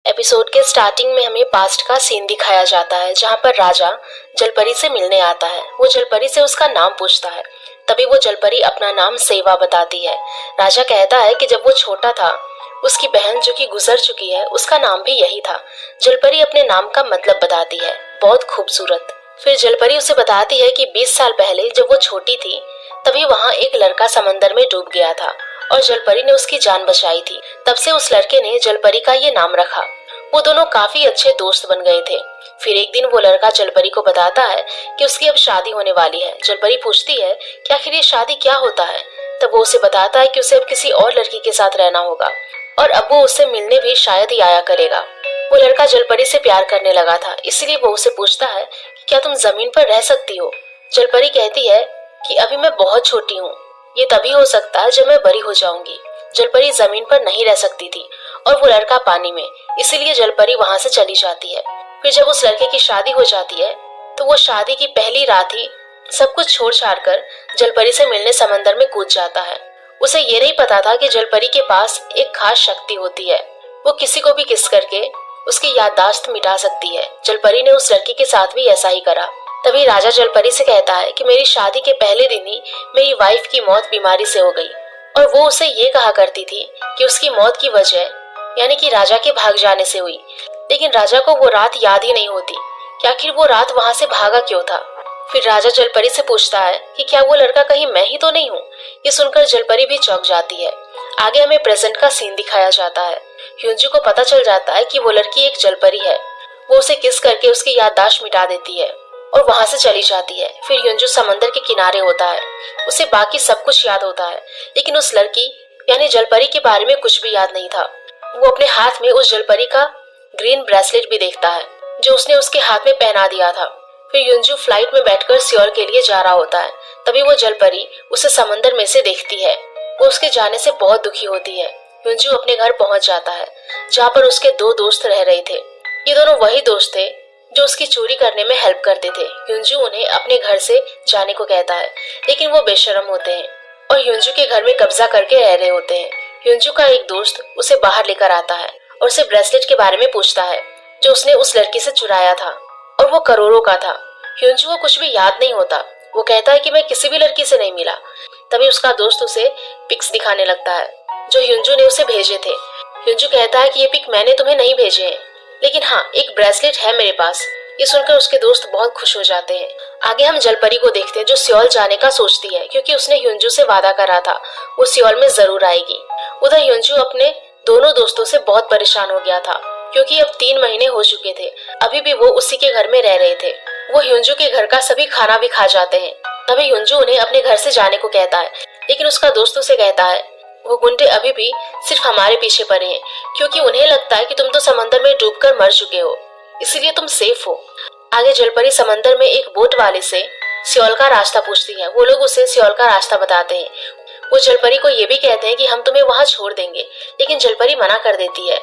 Episode के starting में हमें पास्ट का सीन दिखाया जाता है जहाँ पर राजा जलपरी से मिलने आता है। वो जलपरी से उसका नाम पूछता है। तभी वो जलपरी अपना नाम सेवा बताती है। राजा कहता है कि जब वो छोटा था उसकी बहन जो कि गुजर चुकी है उसका नाम भी यही था। जलपरी अपने नाम का मतलब बताती है, बहुत खूबसूरत। फिर जलपरी उसे बताती है कि 20 साल पहले जब वो छोटी थी तभी वहाँ एक लड़का समंदर में डूब गया था और जलपरी ने उसकी जान बचाई थी। तब से उस लड़के ने जलपरी का ये नाम रखा। वो दोनों काफी अच्छे दोस्त बन गए थे। फिर एक दिन वो लड़का जलपरी को बताता है कि उसकी अब शादी होने वाली है। जलपरी पूछती है कि आखिर ये शादी क्या होता है। तब वो उसे बताता है कि उसे अब किसी और लड़की के साथ रहना होगा और अब वो उससे मिलने भी शायद ही आया करेगा। वो लड़का जलपरी से प्यार करने लगा था, इसलिए वो उसे पूछता है कि क्या तुम जमीन पर रह सकती हो। जलपरी कहती है कि अभी मैं बहुत छोटी हूँ, ये तभी हो सकता है जब मैं बड़ी हो जाऊंगी। जलपरी जमीन पर नहीं रह सकती थी और वो लड़का पानी में, इसीलिए जलपरी वहां से चली जाती है। फिर जब उस लड़के की शादी हो जाती है तो वो शादी की पहली रात ही सब कुछ छोड़ छाड़ कर जलपरी से मिलने समंदर में कूद जाता है। उसे ये नहीं पता था कि जलपरी के पास एक खास शक्ति होती है, वो किसी को भी किस करके उसकी याददाश्त मिटा सकती है। जलपरी ने उस लड़के के साथ भी ऐसा ही करा। तभी राजा जलपरी से कहता है कि मेरी शादी के पहले दिन ही मेरी वाइफ की मौत बीमारी से हो गई और वो उसे ये कहा करती थी कि उसकी मौत की वजह यानी कि राजा के भाग जाने से हुई। लेकिन राजा को वो रात याद ही नहीं होती कि आखिर वो रात वहां से भागा क्यों था। फिर राजा जलपरी से पूछता है कि क्या वो लड़का कहीं मैं ही तो नहीं हूँ। ये सुनकर जलपरी भी चौंक जाती है। आगे हमें प्रेजेंट का सीन दिखाया जाता है। ह्यूंजू को पता चल जाता है कि वो लड़की एक जलपरी है। वो उसे किस करके उसकी याददाश्त मिटा देती है और वहां से चली जाती है। फिर ह्यूंजू समंदर के किनारे होता है, उसे बाकी सब कुछ याद होता है लेकिन उस लड़की यानी जलपरी के बारे में कुछ भी याद नहीं था। वो अपने हाथ में उस जलपरी का ग्रीन ब्रेसलेट भी देखता है जो उसने उसके हाथ में पहना दिया था। फिर ह्यूंजू फ्लाइट में बैठकर सियोल के लिए जा रहा होता है। तभी वो जलपरी उसे समंदर में से देखती है। वो उसके जाने से बहुत दुखी होती है। ह्यूंजू अपने घर पहुंच जाता है जहाँ पर उसके 2 दोस्त रह रहे थे। ये दोनों वही दोस्त थे जो उसकी चोरी करने में हेल्प करते थे। ह्यूंजू उन्हें अपने घर से जाने को कहता है लेकिन वो बेशर्म होते हैं और ह्यूंजू के घर में कब्जा करके रह रहे होते हैं। ह्यूंजू का एक दोस्त उसे बाहर लेकर आता है और उसे ब्रेसलेट के बारे में पूछता है जो उसने उस लड़की से चुराया था और वो करोड़ों का था। ह्यूंजू को कुछ भी याद नहीं होता। वो कहता है कि मैं किसी भी लड़की से नहीं मिला। तभी उसका दोस्त उसे पिक्स दिखाने लगता है जो ह्यूंजू ने उसे भेजे थे। ह्यूंजू कहता है कि ये पिक मैंने तुम्हें नहीं भेजे हैं लेकिन हाँ, एक ब्रेसलेट है मेरे पास। ये सुनकर उसके दोस्त बहुत खुश हो जाते हैं। आगे हम जलपरी को देखते हैं जो सियोल जाने का सोचती है क्योंकि उसने ह्यूंजू से वादा करा था वो सियोल में जरूर आएगी। उधर ह्यूंजू अपने दोनों दोस्तों से बहुत परेशान हो गया था क्योंकि अब 3 महीने हो चुके थे, अभी भी वो उसी के घर में रह रहे थे। वो ह्यूंजू के घर का सभी खाना भी खा जाते हैं। तभी ह्यूंजू उन्हें अपने घर से जाने को कहता है लेकिन उसका दोस्त उसे कहता है वो गुंडे अभी भी सिर्फ हमारे पीछे पड़े हैं क्योंकि उन्हें लगता है कि तुम तो समंदर में डूबकर मर चुके हो, इसलिए तुम सेफ हो। आगे जलपरी समंदर में एक बोट वाले से सियोल का रास्ता पूछती है। वो लोग उसे सियोल का रास्ता बताते हैं। वो जलपरी को ये भी कहते हैं कि हम तुम्हें वहां छोड़ देंगे लेकिन जलपरी मना कर देती है।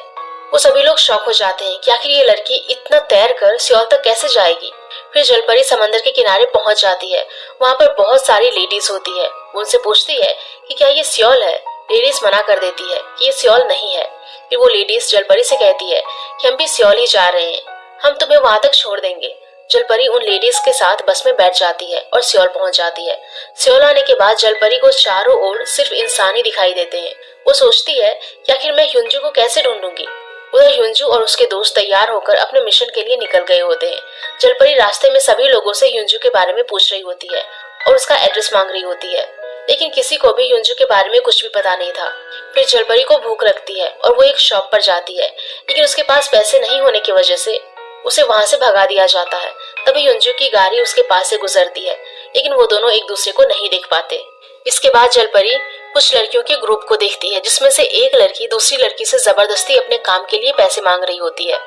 वो सभी लोग शॉक हो जाते हैं कि आखिर ये लड़की इतना तैर कर सियोल तक कैसे जाएगी। फिर जलपरी समंदर के किनारे पहुंच जाती है। वहाँ पर बहुत सारी लेडीज होती है। वो उनसे पूछती है कि क्या ये सियोल है। लेडीज मना कर देती है कि ये सियोल नहीं है। फिर वो लेडीज जलपरी से कहती है कि हम भी सियोल ही जा रहे हैं, हम तुम्हें वहां तक छोड़ देंगे। जलपरी उन लेडीज के साथ बस में बैठ जाती है और सियोल पहुंच जाती है। सियोल आने के बाद जलपरी को चारों ओर सिर्फ इंसान ही दिखाई देते हैं। वो सोचती है कि आखिर मैं ह्यूंजू को कैसे ढूंढूंगी। उधर ह्यूंजू और उसके दोस्त तैयार होकर अपने मिशन के लिए निकल गए होते हैं। जलपरी रास्ते में सभी लोगों से ह्यूंजू के बारे में पूछ रही होती है और उसका एड्रेस मांग रही होती है लेकिन किसी को भी ह्यूंजू के बारे में कुछ भी पता नहीं था। फिर जलपरी को भूख लगती है और वो एक शॉप पर जाती है लेकिन उसके पास पैसे नहीं होने की वजह से उसे वहां से भगा दिया जाता है। तभी ह्यूंजू की गाड़ी उसके पास से गुजरती है लेकिन वो दोनों एक दूसरे को नहीं देख पाते। इसके बाद जलपरी कुछ लड़कियों के ग्रुप को देखती है जिसमें से एक लड़की दूसरी लड़की से जबरदस्ती अपने काम के लिए पैसे मांग रही होती है।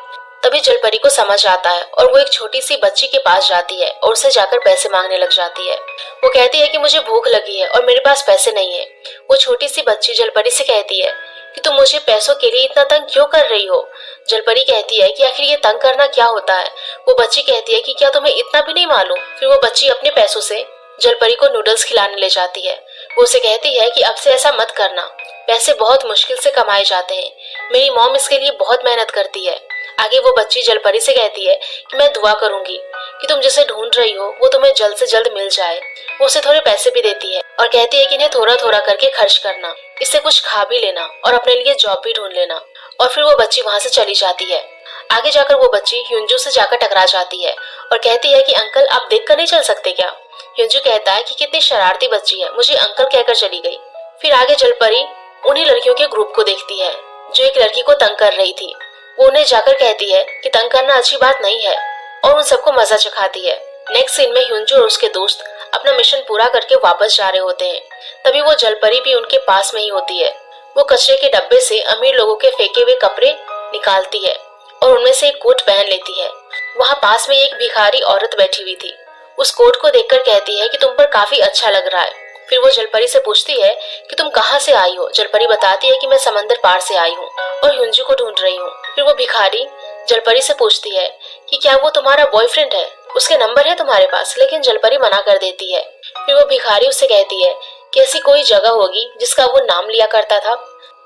तभी जलपरी को समझ आता है और वो एक छोटी सी बच्ची के पास जाती है और उसे जाकर पैसे मांगने लग जाती है। वो कहती है कि मुझे भूख लगी है और मेरे पास पैसे नहीं है। वो छोटी सी बच्ची जलपरी से कहती है कि तुम मुझे पैसों के लिए इतना तंग क्यों कर रही हो। जलपरी कहती है कि आखिर ये तंग करना क्या होता है। वो बच्ची कहती है कि क्या तुम्हें इतना भी नहीं मालूम। फिर वो बच्ची अपने पैसों से जलपरी को नूडल्स खिलाने ले जाती है। वो उसे कहती है कि अब से ऐसा मत करना, पैसे बहुत मुश्किल से कमाए जाते हैं। मेरी मॉम इसके लिए बहुत मेहनत करती है। आगे वो बच्ची जलपरी से कहती है कि मैं दुआ करूंगी कि तुम जिसे ढूंढ रही हो वो तुम्हें जल्द से जल्द मिल जाए। वो उसे थोड़े पैसे भी देती है और कहती है कि इन्हें थोड़ा थोड़ा करके खर्च करना, इससे कुछ खा भी लेना और अपने लिए जॉब भी ढूंढ लेना। और फिर वो बच्ची वहाँ से चली जाती है। आगे जाकर वो बच्ची ह्यूंजू से जाकर टकरा जाती है और कहती है कि अंकल आप देख कर नहीं चल सकते क्या। ह्यूंजू कहता है कि कितनी शरारती बच्ची है, मुझे अंकल कहकर चली गई। फिर आगे जलपरी उन्हीं लड़कियों के ग्रुप को देखती है जो एक लड़की को तंग कर रही थी। वो उन्हें जाकर कहती है कि तंग करना अच्छी बात नहीं है और उन सबको मजा चखाती है। नेक्स्ट सीन में ह्यूंजू और उसके दोस्त अपना मिशन पूरा करके वापस जा रहे होते हैं। तभी वो जलपरी भी उनके पास में ही होती है। वो कचरे के डब्बे से अमीर लोगों के फेंके हुए कपड़े निकालती है और उनमें से एक कोट पहन लेती है। वहाँ पास में एक भिखारी औरत बैठी हुई थी। उस कोट को देखकर कहती है कि तुम पर काफी अच्छा लग रहा है। फिर वो जलपरी से पूछती है कि तुम कहाँ से आई हो। जलपरी बताती है कि मैं समंदर पार से आई हूँ और ह्यूंजू को ढूंढ रही हूँ। फिर वो भिखारी जलपरी से पूछती है कि क्या वो तुम्हारा बॉयफ्रेंड है, उसके नंबर है तुम्हारे पास। लेकिन जलपरी मना कर देती है। फिर वो भिखारी उससे कहती है कि ऐसी कोई जगह होगी जिसका वो नाम लिया करता था।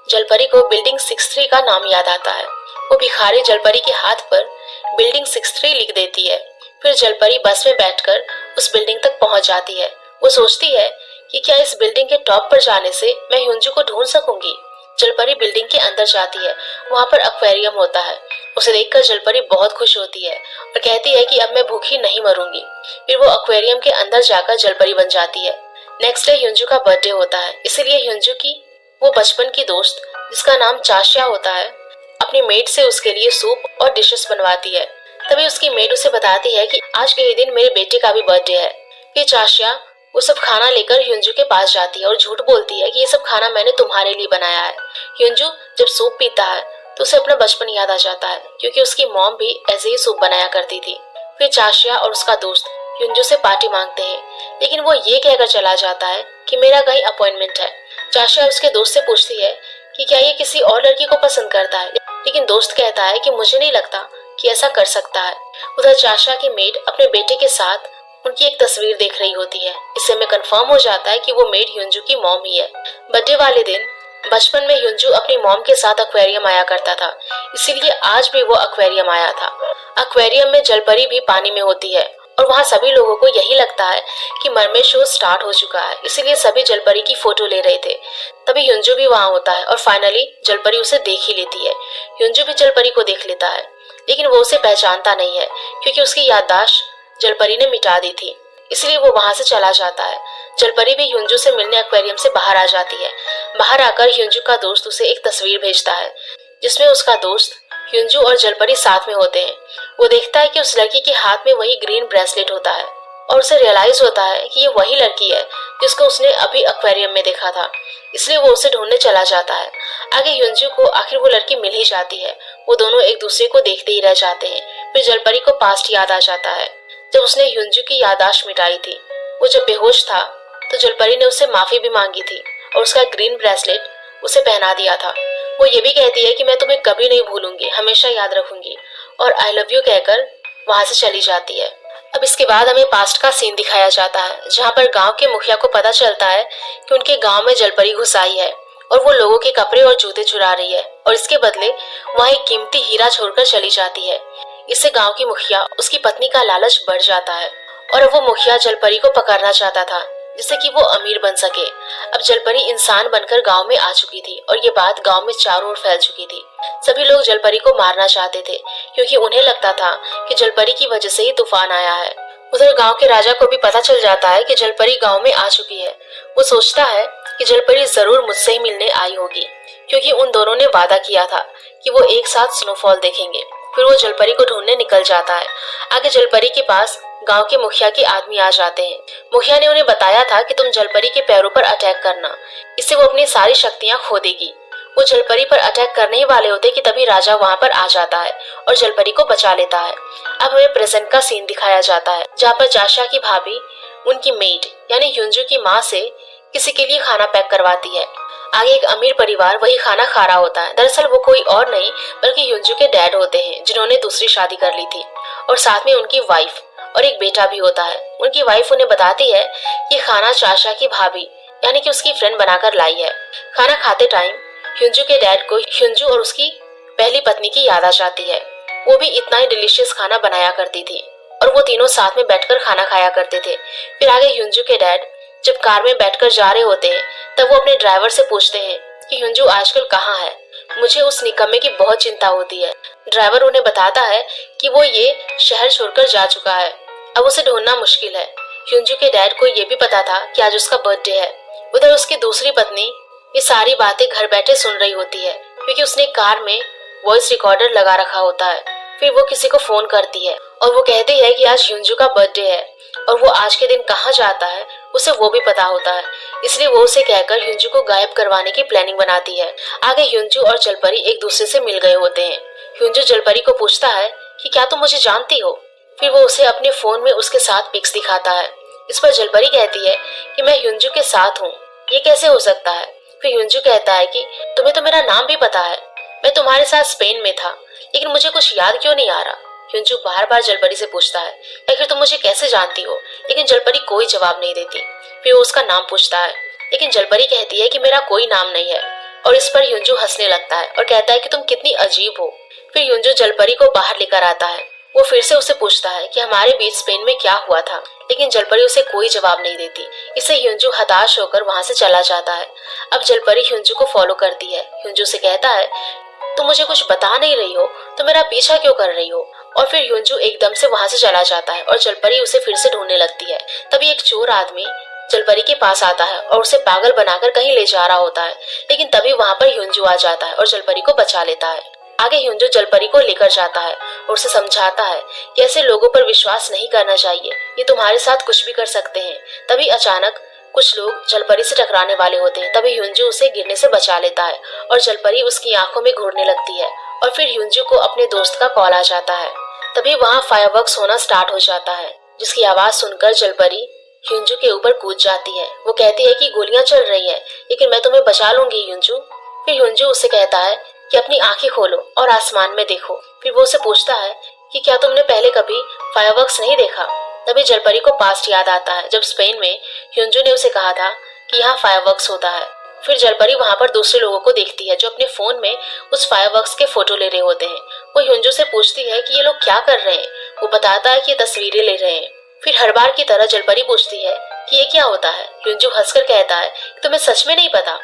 जलपरी को बिल्डिंग 63 का नाम याद आता है। वो भिखारी जलपरी के हाथ पर बिल्डिंग 63 लिख देती है। फिर जलपरी बस में बैठकर उस बिल्डिंग तक पहुंच जाती है। वो सोचती है कि क्या इस बिल्डिंग के टॉप पर जाने से मैं ह्यूंजू को ढूंढ सकूंगी। जलपरी बिल्डिंग के अंदर जाती है। वहाँ पर एक्वेरियम होता है। उसे देखकर जलपरी बहुत खुश होती है और कहती है कि अब मैं भूखी नहीं मरूंगी। फिर वो एक्वेरियम के अंदर जाकर जलपरी बन जाती है। नेक्स्ट डे ह्यूंजू का बर्थडे होता है, इसीलिए ह्यूंजू की वो बचपन की दोस्त जिसका नाम चाशिया होता है अपनी मेड से उसके लिए सूप और डिशेस बनवाती है। तभी उसकी मेड उसे बताती है कि आज के ही दिन मेरे बेटे का भी बर्थडे है। फिर चाशिया वो सब खाना लेकर ह्यूंजू के पास जाती है और झूठ बोलती है कि ये सब खाना मैंने तुम्हारे लिए बनाया है। ह्यूंजू जब सूप पीता है तो उसे अपना बचपन याद आ जाता है क्योंकि उसकी मॉम भी ऐसे ही सूप बनाया करती थी। फिर चाशिया और उसका दोस्त ह्यूंजू से पार्टी मांगते हैं, लेकिन वो ये कहकर चला जाता है कि मेरा कहीं अपॉइंटमेंट है। चाशिया उसके दोस्त से पूछती है कि क्या ये किसी और लड़की को पसंद करता है, लेकिन दोस्त कहता है कि मुझे नहीं लगता कि ऐसा कर सकता है। उधर चाशिया की मेड अपने बेटे के साथ उनकी एक तस्वीर देख रही होती है। इससे में कंफर्म हो जाता है कि वो मेड ह्यूंजू की मॉम ही है। बर्थडे वाले दिन बचपन में ह्यूंजू अपनी मॉम के साथ एक्वेरियम आया करता था, इसीलिए आज भी वो एक्वेरियम आया था। एक्वेरियम में जलपरी भी पानी में होती है और वहाँ सभी लोगों को यही लगता है कि मरमेड शो स्टार्ट हो चुका है, इसीलिए सभी जलपरी की फोटो ले रहे थे। तभी ह्यूंजू भी वहाँ होता है और फाइनली जलपरी उसे देख ही लेती है। ह्यूंजू भी जलपरी को देख लेता है, लेकिन वो उसे पहचानता नहीं है क्योंकि उसकी याददाश्त जलपरी ने मिटा दी थी, इसलिए वो वहाँ से चला जाता है। जलपरी भी ह्यूंजू से मिलने एक्वेरियम से बाहर आ जाती है। बाहर आकर ह्यूंजू का दोस्त उसे एक तस्वीर भेजता है जिसमें उसका दोस्त ह्यूंजू और जलपरी साथ में होते हैं। वो देखता है कि उस लड़की के हाथ में वही ग्रीन ब्रेसलेट होता है और उसे रियलाइज होता है कि ये वही लड़की है जिसको उसने अभी एक्वेरियम में देखा था, इसलिए वो उसे ढूंढने चला जाता है। आगे ह्यूंजू को आखिर वो लड़की मिल ही जाती है। वो दोनों एक दूसरे को देखते ही रह जाते हैं। फिर जलपरी को पास्ट याद आ जाता है जब उसने ह्यूंजू की याददाश्त मिटाई थी। वो जब बेहोश था तो जलपरी ने उससे माफी भी मांगी थी और उसका ग्रीन ब्रेसलेट उसे पहना दिया था। वो ये भी कहती है कि मैं तुम्हें कभी नहीं भूलूंगी, हमेशा याद रखूंगी, और आई लव यू कहकर वहां से चली जाती है। अब इसके बाद हमें पास्ट का सीन दिखाया जाता है जहाँ पर गांव के मुखिया को पता चलता है कि उनके गांव में जलपरी घुस आई है और वो लोगों के कपड़े और जूते चुरा रही है और इसके बदले वहाँ एक कीमती हीरा छोड़कर चली जाती है। इससे गांव की मुखिया उसकी पत्नी का लालच बढ़ जाता है और अब वो मुखिया जलपरी को पकड़ना चाहता था जिससे कि वो अमीर बन सके। अब जलपरी इंसान बनकर गांव में आ चुकी थी और ये बात गांव में चारों ओर फैल चुकी थी। सभी लोग जलपरी को मारना चाहते थे क्योंकि उन्हें लगता था कि जलपरी की वजह से ही तूफान आया है। उधर गांव के राजा को भी पता चल जाता है कि जलपरी गांव में आ चुकी है। वो सोचता है कि जलपरी जरूर मुझसे ही मिलने आई होगी क्योंकि उन दोनों ने वादा किया था कि वो एक साथ स्नोफॉल देखेंगे। फिर वो जलपरी को ढूंढने निकल जाता है। आगे जलपरी के पास गांव के मुखिया के आदमी आ जाते हैं। मुखिया ने उन्हें बताया था कि तुम जलपरी के पैरों पर अटैक करना, इससे वो अपनी सारी शक्तियां खो देगी। वो जलपरी पर अटैक करने ही वाले होते कि तभी राजा वहां पर आ जाता है और जलपरी को बचा लेता है। अब हमें प्रेजेंट का सीन दिखाया जाता है जहाँ पर चाशा की भाभी उनकी मेड यानी ह्यूंजू की माँ से किसी के लिए खाना पैक करवाती है। आगे एक अमीर परिवार वही खाना खा रहा होता है। दरअसल वो कोई और नहीं बल्कि ह्यूंजू के डैड होते हैं जिन्होंने दूसरी शादी कर ली थी और साथ में उनकी वाइफ और एक बेटा भी होता है। उनकी वाइफ उन्हें बताती है कि खाना चाशा की भाभी यानी कि उसकी फ्रेंड बनाकर लाई है। खाना खाते टाइम ह्यूंजू के डैड को ह्यूंजू और उसकी पहली पत्नी की याद आ जाती है। वो भी इतना ही डिलीशियस खाना बनाया करती थी और वो तीनों साथ में बैठकर खाना खाया करते थे। फिर आगे ह्यूंजू के डैड जब कार में बैठकर जा रहे होते हैं तब वो अपने ड्राइवर से पूछते हैं कि ह्यूंजू आजकल कहाँ है, मुझे उस निकम्मे की बहुत चिंता होती है। ड्राइवर उन्हें बताता है कि वो ये शहर छोड़कर जा चुका है, अब उसे ढूंढना मुश्किल है। ह्यूंजू के डैड को ये भी पता था कि आज उसका बर्थडे है। उधर उसकी दूसरी पत्नी ये सारी बातें घर बैठे सुन रही होती है क्योंकि उसने कार में वॉइस रिकॉर्डर लगा रखा होता है। फिर वो किसी को फोन करती है और वो कहती है कि आज ह्यूंजू का बर्थडे है और वो आज के दिन कहाँ जाता है उसे वो भी पता होता है, इसलिए वो उसे कहकर ह्यूंजू को गायब करवाने की प्लानिंग बनाती है। आगे ह्यूंजू और जलपरी एक दूसरे से मिल गए होते हैं। ह्यूंजू जलपरी को पूछता है कि क्या तुम मुझे जानती हो। फिर वो उसे अपने फोन में उसके साथ पिक्स दिखाता है। इस पर जलपरी कहती है कि मैं ह्यूंजू के साथ हूँ, ये कैसे हो सकता है। फिर ह्यूंजू कहता है कि तुम्हें तो मेरा नाम भी पता है, मैं तुम्हारे साथ स्पेन में था लेकिन मुझे कुछ याद क्यों नहीं आ रहा। ह्यूंजू बार बार जलपरी से पूछता है आखिर तुम मुझे कैसे जानती हो, लेकिन जलपरी कोई जवाब नहीं देती। फिर वो उसका नाम पूछता है लेकिन जलपरी कहती है कि मेरा कोई नाम नहीं है और इस पर ह्यूंजू हंसने लगता है और कहता है कि तुम कितनी अजीब हो। फिर ह्यूंजू जलपरी को बाहर लेकर आता है। वो फिर से उसे पूछता है कि हमारे बीच स्पेन में क्या हुआ था, लेकिन जलपरी उसे कोई जवाब नहीं देती। इससे ह्यूंजू हताश होकर वहां से चला जाता है। अब जलपरी ह्यूंजू को फॉलो करती है। ह्यूंजू से कहता है तुम मुझे कुछ बता नहीं रही हो तो मेरा पीछा क्यों कर रही हो। और फिर ह्यूंजू एकदम से वहां से चला जाता है और जलपरी उसे फिर से ढूंढने लगती है। तभी एक चोर आदमी जलपरी के पास आता है और उसे पागल बनाकर कहीं ले जा रहा होता है, लेकिन तभी वहां पर ह्यूंजू आ जाता है और जलपरी को बचा लेता है। आगे ह्यूंजू जलपरी को लेकर जाता है और उसे समझाता है कि ऐसे लोगों पर विश्वास नहीं करना चाहिए, ये तुम्हारे साथ कुछ भी कर सकते हैं। तभी अचानक कुछ लोग जलपरी से टकराने वाले होते हैं। तभी ह्यूंजू उसे गिरने से बचा लेता है और जलपरी उसकी आंखों में घूरने लगती है और फिर ह्यूंजू को अपने दोस्त का कॉल आ जाता है। तभी वहाँ फायरवर्क्स होना स्टार्ट हो जाता है, जिसकी आवाज सुनकर जलपरी ह्यूंजू के ऊपर कूद जाती है। वो कहती है कि गोलियां चल रही हैं, लेकिन मैं तुम्हें बचा लूंगी ह्यूंजू। फिर ह्यूंजू उससे कहता है कि अपनी आंखें खोलो और आसमान में देखो। फिर वो उसे पूछता है कि क्या तुमने पहले कभी फायरवर्क्स नहीं देखा। तभी जलपरी को पास्ट याद आता है जब स्पेन में ह्यूंजू ने उसे कहा था कि यहाँ फायरवर्क्स होता है। फिर जलपरी वहां पर दूसरे लोगों को देखती है जो अपने फोन में उस फायरवर्क्स के फोटो ले रहे होते हैं। वो ह्यूंजू से पूछती है कि ये लोग क्या कर रहे हैं। वो बताता है कि ये तस्वीरें ले रहे हैं। फिर हर बार की तरह जलपरी पूछती है कि ये क्या होता है। ह्यूंजू हंसकर कहता है कि तुम्हें सच में नहीं पता।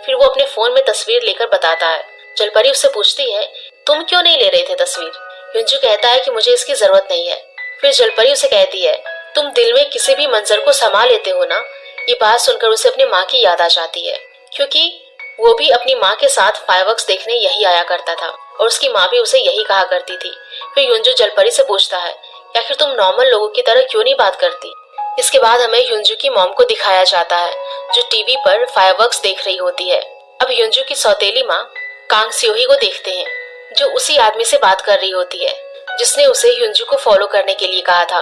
फिर वो अपने फोन में तस्वीर लेकर बताता है। जलपरी उससे पूछती है तुम क्यों नहीं ले रहे थे तस्वीर। ह्यूंजू कहता है कि मुझे इसकी जरूरत नहीं है। फिर जलपरी उसे कहती है तुम दिल में किसी भी मंजर को समा लेते हो ना। ये बात सुनकर उसे अपनी माँ की याद आ जाती है, क्योंकि वो भी अपनी माँ के साथ फायरवर्क्स देखने यही आया करता था और उसकी माँ भी उसे यही कहा करती थी। फिर ह्यूंजू जलपरी से पूछता है या फिर तुम नॉर्मल लोगों की तरह क्यों नहीं बात करती। इसके बाद हमें ह्यूंजू की मॉम को दिखाया जाता है जो टीवी पर फायरवर्क्स देख रही होती है। अब ह्यूंजू की सौतेली माँ कांग स्योही को देखते हैं जो उसी आदमी से बात कर रही होती है जिसने उसे ह्यूंजू को फॉलो करने के लिए कहा था।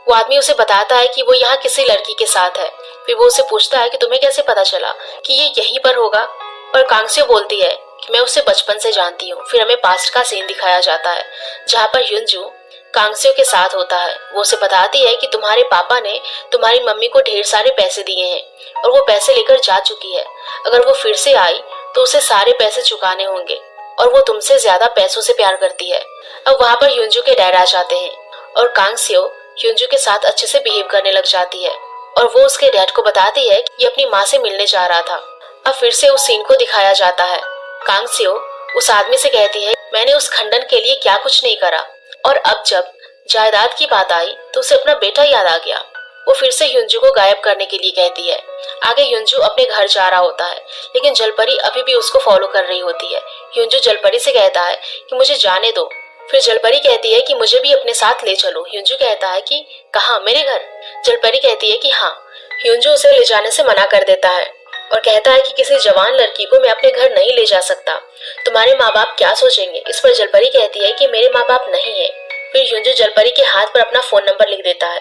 वो आदमी उसे बताता है कि वो यहाँ किसी लड़की के साथ है। फिर वो उसे पूछता है कि तुम्हें कैसे पता चला कि ये यहीं पर होगा। पर कांगस्यो बोलती है कि मैं उसे बचपन से जानती हूँ। फिर हमें पास्ट का सीन दिखाया जाता है जहाँ पर ह्यूंजू कांगस्यो के साथ होता है। वो उसे बताती है कि तुम्हारे पापा ने तुम्हारी मम्मी को ढेर सारे पैसे दिए हैं और वो पैसे लेकर जा चुकी है। अगर वो फिर से आई तो उसे सारे पैसे चुकाने होंगे और वो तुमसे ज्यादा पैसों से प्यार करती है। अब वहाँ पर ह्यूंजू के डैड आ जाते हैं और कांगस्यो ह्यूंजू के साथ अच्छे से बिहेव करने लग जाती है और वो उसके डैड को बताती है कि ये अपनी माँ से मिलने जा रहा था। अब फिर से उस सीन को दिखाया जाता है। कांगस्यो उस आदमी से कहती है मैंने उस खंडन के लिए क्या कुछ नहीं करा और अब जब जायदाद की बात आई तो उसे अपना बेटा याद आ गया। वो फिर से ह्यूंजू को गायब करने के लिए कहती है। आगे ह्यूंजू अपने घर जा रहा होता है लेकिन जलपरी अभी भी उसको फॉलो कर रही होती है। ह्यूंजू जलपरी से कहता है कि मुझे जाने दो। फिर जलपरी कहती है कि मुझे भी अपने साथ ले चलो। ह्यूंजू कहता है कि कहाँ, मेरे घर। जलपरी कहती है कि हाँ। ह्यूंजू उसे ले जाने से मना कर देता है और कहता है कि किसी जवान लड़की को मैं अपने घर नहीं ले जा सकता, तुम्हारे माँ बाप क्या सोचेंगे। इस पर जलपरी कहती है कि मेरे माँ बाप नहीं है। फिर ह्यूंजू जलपरी के हाथ पर अपना फोन नंबर लिख देता है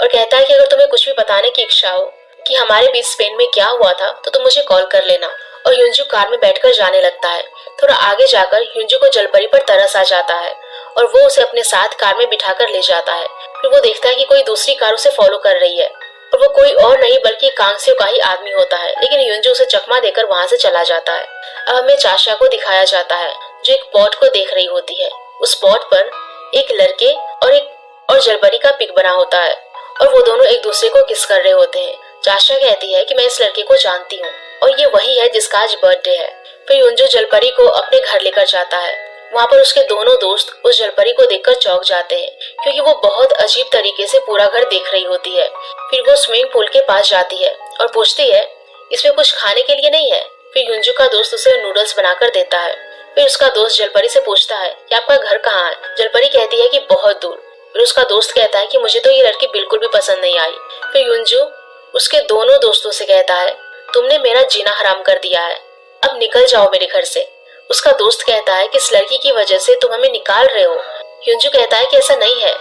और कहता है कि अगर तुम्हें कुछ भी बताने की इच्छा हो कि हमारे बीच स्पेन में क्या हुआ था तो तुम मुझे कॉल कर लेना। और ह्यूंजू कार में बैठकर जाने लगता है। थोड़ा आगे जाकर ह्यूंजू को जलपरी पर तरस आ जाता है और वो उसे अपने साथ कार में बिठाकर ले जाता है। फिर वो देखता है कि कोई दूसरी कार उसे फॉलो कर रही है और वो कोई और नहीं बल्कि कांगसेओ का ही आदमी होता है। लेकिन युनजू उसे चकमा देकर वहाँ से चला जाता है। अब हमें चाशा को दिखाया जाता है जो एक पॉट को देख रही होती है। उस पॉट पर एक लड़के और जलपरी का पिक बना होता है और वो दोनों एक दूसरे को किस कर रहे होते हैं। चाशा कहती है कि मैं इस लड़के को जानती हूँ और ये वही है जिसका आज बर्थडे है। फिर युनजू जलपरी को अपने घर लेकर जाता है। वहाँ पर उसके दोनों दोस्त उस जलपरी को देखकर चौंक जाते हैं क्योंकि वो बहुत अजीब तरीके से पूरा घर देख रही होती है। फिर वो स्विमिंग पूल के पास जाती है और पूछती है इसमें कुछ खाने के लिए नहीं है। फिर युनजू का दोस्त उसे नूडल्स बनाकर देता है। फिर उसका दोस्त जलपरी से पूछता है कि आपका घर कहाँ है। जलपरी कहती है कि बहुत दूर। फिर उसका दोस्त कहता है कि मुझे तो ये लड़की बिल्कुल भी पसंद नहीं आई। फिर युनजू उसके दोनों दोस्तों से कहता है तुमने मेरा जीना हराम कर दिया है, अब निकल जाओ मेरे घर से। उसका दोस्त कहता है कि इस लड़की की वजह से तुम हमें निकाल रहे हो। युनजू कहता है कि ऐसा नहीं है,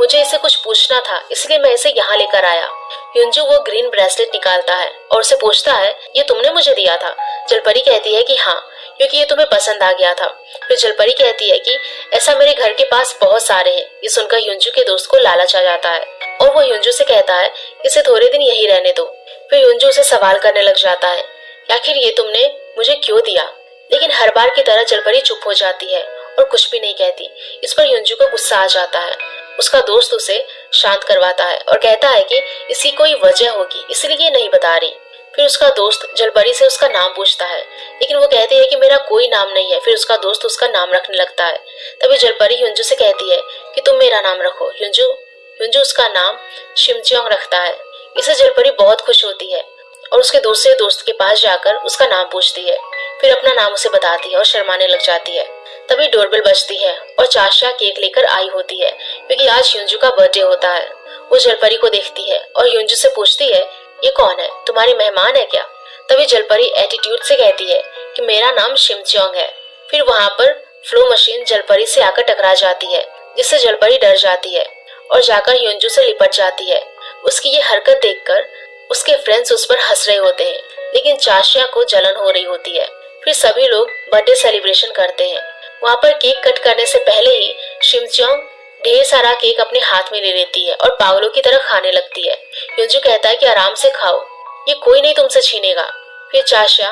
मुझे इसे कुछ पूछना था इसलिए मैं इसे यहाँ लेकर आया। युनजू वो ग्रीन ब्रेसलेट निकालता है और उसे पूछता है ये तुमने मुझे दिया था। जलपरी कहती है कि हाँ, क्योंकि ये तुम्हें पसंद आ गया था। फिर जलपरी कहती है कि ऐसा मेरे घर के पास बहुत सारे हैं। ये सुनकर युनजू के दोस्त को लालच आ जाता है और वो युनजू से कहता है इसे थोड़े दिन यही रहने दो। फिर युनजू उसे सवाल करने लग जाता है आखिर ये तुमने मुझे क्यों दिया। लेकिन हर बार की तरह जलपरी चुप हो जाती है और कुछ भी नहीं कहती। इस पर युनजू को गुस्सा आ जाता है। उसका दोस्त उसे शांत करवाता है और कहता है कि इसकी कोई वजह होगी इसलिए ये नहीं बता रही। फिर उसका दोस्त जलपरी से उसका नाम पूछता है लेकिन वो कहती है कि मेरा कोई नाम नहीं है। फिर उसका दोस्त उसका नाम रखने लगता है। तभी जलपरी युनजू से कहती है कि तुम मेरा नाम रखो। युनजू उसका नाम शिमचियोंग रखता है। इससे जलपरी बहुत खुश होती है और उसके दूसरे दोस्त के पास जाकर उसका नाम पूछती है। फिर अपना नाम उसे बताती है और शर्माने लग जाती है। तभी डोरबेल बजती है और चाशा केक लेकर आई होती है क्योंकि आज युनजू का बर्थडे होता है। वो जलपरी को देखती है और युनजू से पूछती है ये कौन है, तुम्हारी मेहमान है क्या। तभी जलपरी एटीट्यूड से कहती है कि मेरा नाम शिमचियोंग है। फिर वहाँ पर फ्लो मशीन जलपरी से आकर टकरा जाती है जिससे जलपरी डर जाती है और जाकर युनजू से लिपट जाती है। उसकी ये हरकत देखकर उसके फ्रेंड्स उस पर हंस रहे होते हैं लेकिन चाशा को जलन हो रही होती है। फिर सभी लोग बर्थडे सेलिब्रेशन करते हैं। वहाँ पर केक कट करने से पहले ही शिमचियोंग ढेर सारा केक अपने हाथ में ले लेती है और पागलों की तरह खाने लगती है। युनजू कहता है कि आराम से खाओ, ये कोई नहीं तुमसे छीनेगा। फिर चाशा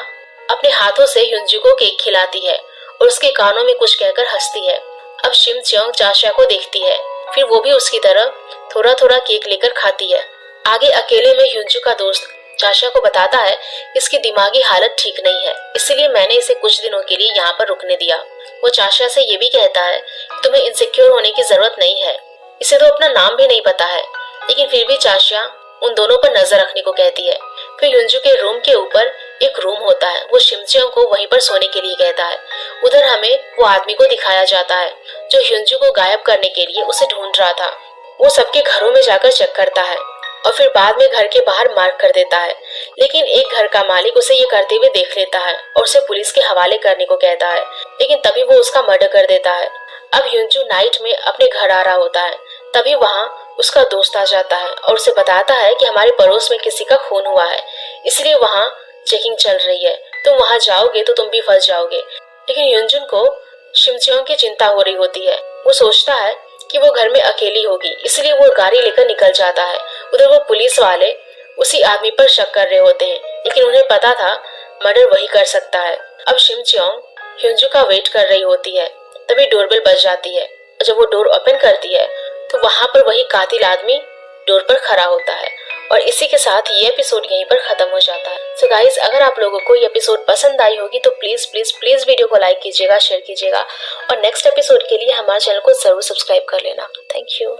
अपने हाथों से युनजू को केक खिलाती है और उसके कानों में कुछ कहकर हंसती है। अब शिमचियोंग चाशा को देखती है, फिर वो भी उसकी तरह थोड़ा थोड़ा केक लेकर खाती है। आगे अकेले में युनजू का दोस्त चाशा को बताता है इसकी दिमागी हालत ठीक नहीं है इसलिए मैंने इसे कुछ दिनों के लिए यहाँ पर रुकने दिया। वो चाशा से ये भी कहता है तुम्हें इनसिक्योर होने की जरूरत नहीं है, इसे तो अपना नाम भी नहीं पता है। लेकिन फिर भी चाशा उन दोनों पर नजर रखने को कहती है। फिर युनजू के रूम के ऊपर एक रूम होता है। वो शिमचियोंग को वहीं पर सोने के लिए कहता है। उधर हमें वो आदमी को दिखाया जाता है जो युनजू को गायब करने के लिए उसे ढूंढ रहा था। वो सबके घरों में जाकर चेक करता है और फिर बाद में घर के बाहर मार्क कर देता है। लेकिन एक घर का मालिक उसे ये करते हुए देख लेता है और उसे पुलिस के हवाले करने को कहता है। लेकिन तभी वो उसका मर्डर कर देता है। अब युनजू नाइट में अपने घर आ रहा होता है। तभी वहाँ उसका दोस्त आ जाता है और उसे बताता है कि हमारे पड़ोस में किसी का खून हुआ है इसलिए वहाँ चेकिंग चल रही है, तुम वहाँ जाओगे तो तुम भी फंस जाओगे। लेकिन युनजू को शिमचियोंग की चिंता हो रही होती है। वो सोचता है कि वो घर में अकेली होगी इसलिए वो गाड़ी लेकर निकल जाता है। उधर वो पुलिस वाले उसी आदमी पर शक कर रहे होते हैं लेकिन उन्हें पता था मर्डर वही कर सकता है। अब शिमचियोंग युनजू का वेट कर रही होती है। तभी डोरबेल बज जाती है और जब वो डोर ओपन करती है तो वहाँ पर वही कातिल आदमी डोर पर खड़ा होता है। और इसी के साथ ये एपिसोड यहीं पर खत्म हो जाता है। सो गाइज, अगर आप लोगों को ये एपिसोड पसंद आई होगी तो प्लीज प्लीज प्लीज वीडियो को लाइक कीजिएगा, शेयर कीजिएगा और नेक्स्ट एपिसोड के लिए हमारे चैनल को जरूर सब्सक्राइब कर लेना। Thank you.